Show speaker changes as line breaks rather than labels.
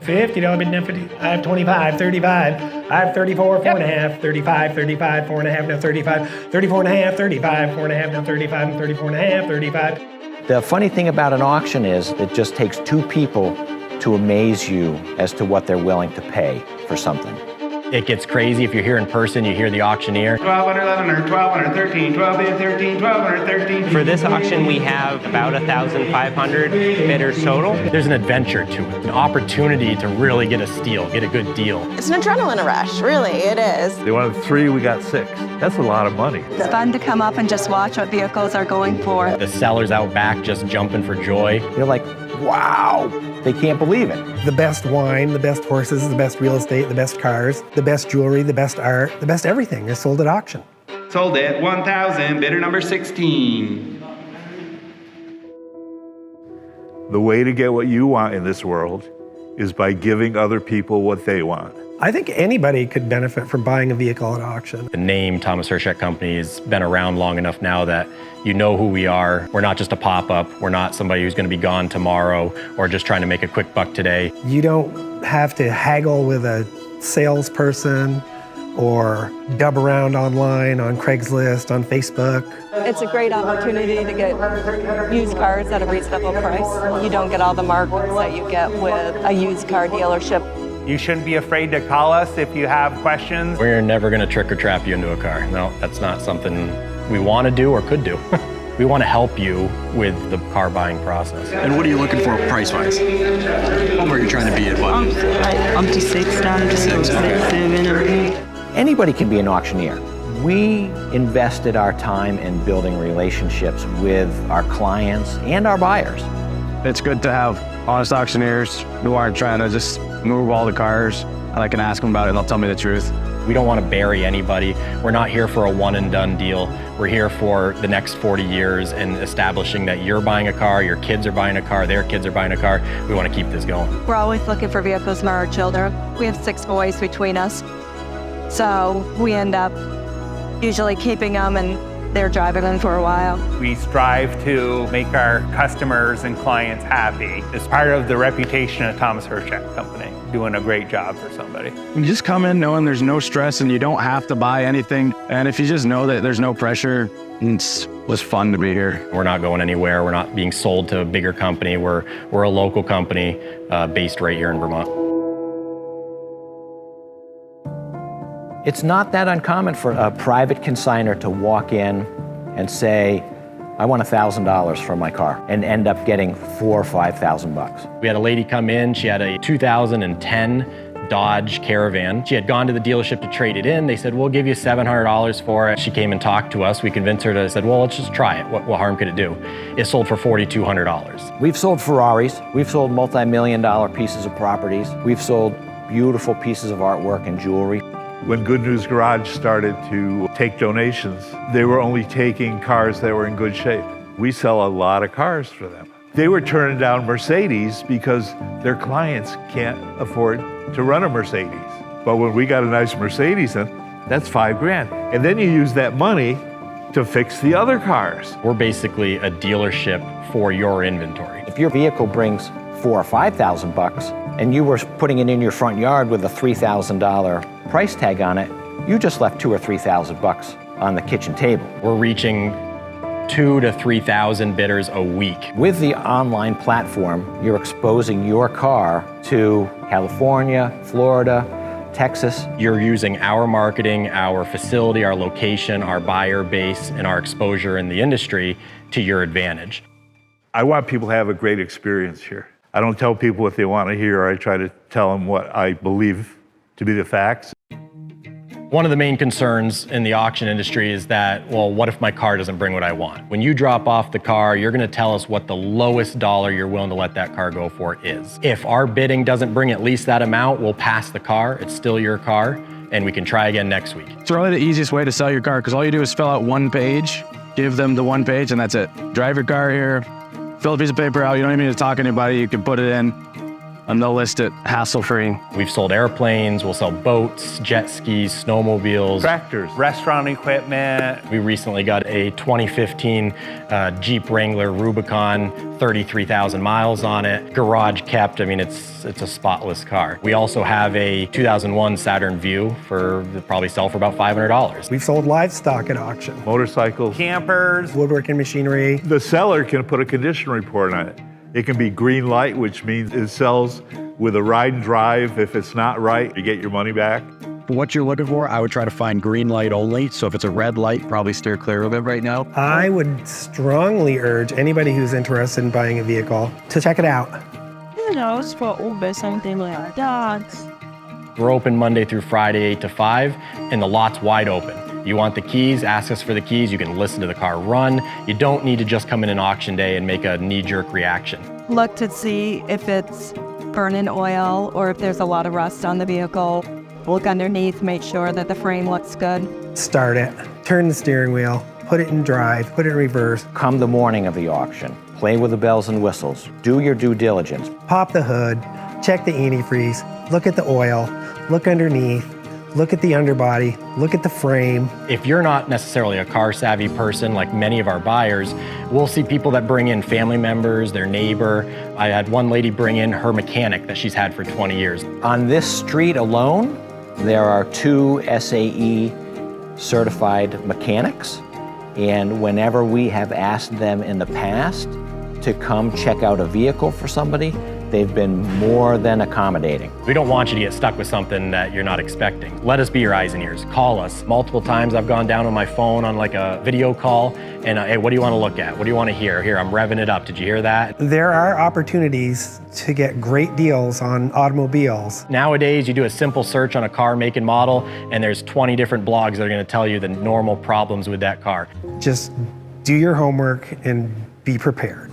$50, $50, 50. I have 25, 35. I have 34, 4.5, 35, 35, 4.5, now 35, 34.5, 35, 4.5, now 35, and 34.5, 35.
The funny thing about an auction is it just takes two people to amaze you as to what they're willing to pay for something.
It gets crazy. If you're here in person, you hear the auctioneer.
1,211, 1,213, 1,213, 1,213.
For this auction, we have about 1,500 bidders total.
There's an adventure to it, an opportunity to really get a steal, get a good deal.
It's an adrenaline rush, really, it is.
They wanted 3, we got 6. That's a lot of money.
It's fun to come up and just watch what vehicles are going for.
The sellers out back just jumping for joy.
You're like, wow, they can't believe it.
The best wine, the best horses, the best real estate, the best cars, the best jewelry, the best art, the best everything is sold at auction.
Sold at 1,000, bidder number 16.
The way to get what you want in this world is by giving other people what they want.
I think anybody could benefit from buying a vehicle at auction.
The name Thomas Hirchak Company has been around long enough now that you know who we are. We're not just a pop-up. We're not somebody who's going to be gone tomorrow or just trying to make a quick buck today.
You don't have to haggle with a salesperson or dub around online on Craigslist, on Facebook.
It's a great opportunity to get used cars at a reasonable price. You don't get all the markups that you get with a used car dealership.
You shouldn't be afraid to call us if you have questions.
We're never going to trick or trap you into a car. No, that's not something we want to do or could do. We want to help you with the car buying process.
And what are you looking for price-wise? What are you trying to be at?
Up to 6, down to 6, 7.
Anybody can be an auctioneer. We invested our time in building relationships with our clients and our buyers.
It's good to have honest auctioneers who aren't trying to just move all the cars, and I can ask them about it and they'll tell me the truth.
We don't want to bury anybody. We're not here for a one and done deal. We're here for the next 40 years and establishing that you're buying a car, your kids are buying a car, their kids are buying a car. We want to keep this going.
We're always looking for vehicles for our children. We have 6 boys between us, so we end up usually keeping them and they're driving them for a while.
We strive to make our customers and clients happy. It's part of the reputation of Thomas Hirchak Company, doing a great job for somebody.
You just come in knowing there's no stress and you don't have to buy anything. And if you just know that there's no pressure, it was fun to be here.
We're not going anywhere. We're not being sold to a bigger company. We're a local company based right here in Vermont.
It's not that uncommon for a private consignor to walk in and say, I want $1,000 for my car, and end up getting $4,000 or $5,000.
We had a lady come in. She had a 2010 Dodge Caravan. She had gone to the dealership to trade it in. They said, we'll give you $700 for it. She came and talked to us. We convinced her to, said, well, let's just try it. What harm could it do? It sold for $4,200.
We've sold Ferraris. We've sold multi-million-dollar pieces of properties. We've sold beautiful pieces of artwork and jewelry.
When Good News Garage started to take donations, they were only taking cars that were in good shape. We sell a lot of cars for them. They were turning down Mercedes because their clients can't afford to run a Mercedes. But when we got a nice Mercedes in, that's $5,000. And then you use that money to fix the other cars.
We're basically a dealership for your inventory.
If your vehicle brings $4,000 or $5,000 and you were putting it in your front yard with a $3,000 price tag on it, you just left $2,000 or $3,000 on the kitchen table.
We're reaching 2,000 to 3,000 bidders a week.
With the online platform, you're exposing your car to California, Florida, Texas.
You're using our marketing, our facility, our location, our buyer base, and our exposure in the industry to your advantage.
I want people to have a great experience here. I don't tell people what they want to hear. I try to tell them what I believe to be the facts.
One of the main concerns in the auction industry is that, well, what if my car doesn't bring what I want? When you drop off the car, you're going to tell us what the lowest dollar you're willing to let that car go for is. If our bidding doesn't bring at least that amount, we'll pass the car. It's still your car, and we can try again next week.
It's really the easiest way to sell your car because all you do is fill out one page, give them the one page, and that's it. Drive your car here, fill a piece of paper out. You don't even need to talk to anybody. You can put it in. and they'll list it hassle-free.
We've sold airplanes, we'll sell boats, jet skis, snowmobiles,
Tractors.
Restaurant equipment.
We recently got a 2015 Jeep Wrangler Rubicon, 33,000 miles on it, garage kept. I mean, it's a spotless car. We also have a 2001 Saturn Vue probably sell for about $500.
We've sold livestock at auction,
Motorcycles.
Campers.
woodworking machinery.
The seller can put a condition report on it. It can be green light, which means it sells with a ride and drive. If it's not right, you get your money back.
For what you're looking for, I would try to find green light only. So if it's a red light, probably steer clear of it right now.
I would strongly urge anybody who's interested in buying a vehicle to check it out.
Who knows, for Uber, something like that.
We're open Monday through Friday, 8 to 5, and the lot's wide open. You want the keys, ask us for the keys. You can listen to the car run. You don't need to just come in an auction day and make a knee-jerk reaction.
Look to see if it's burning oil or if there's a lot of rust on the vehicle. Look underneath, make sure that the frame looks good.
Start it, turn the steering wheel, put it in drive, put it in reverse.
Come the morning of the auction, play with the bells and whistles, do your due diligence.
Pop the hood, check the antifreeze, look at the oil, look underneath, look at the underbody, look at the frame.
If you're not necessarily a car-savvy person like many of our buyers, we'll see people that bring in family members, their neighbor. I had one lady bring in her mechanic that she's had for 20 years.
On this street alone, there are 2 SAE certified mechanics, and whenever we have asked them in the past to come check out a vehicle for somebody, they've been more than accommodating.
We don't want you to get stuck with something that you're not expecting. Let us be your eyes and ears. Call us. Multiple times I've gone down on my phone on like a video call and hey, what do you want to look at? What do you want to hear? Here, I'm revving it up. Did you hear that?
There are opportunities to get great deals on automobiles.
Nowadays, you do a simple search on a car, make and model, and there's 20 different blogs that are going to tell you the normal problems with that car.
Just do your homework and be prepared.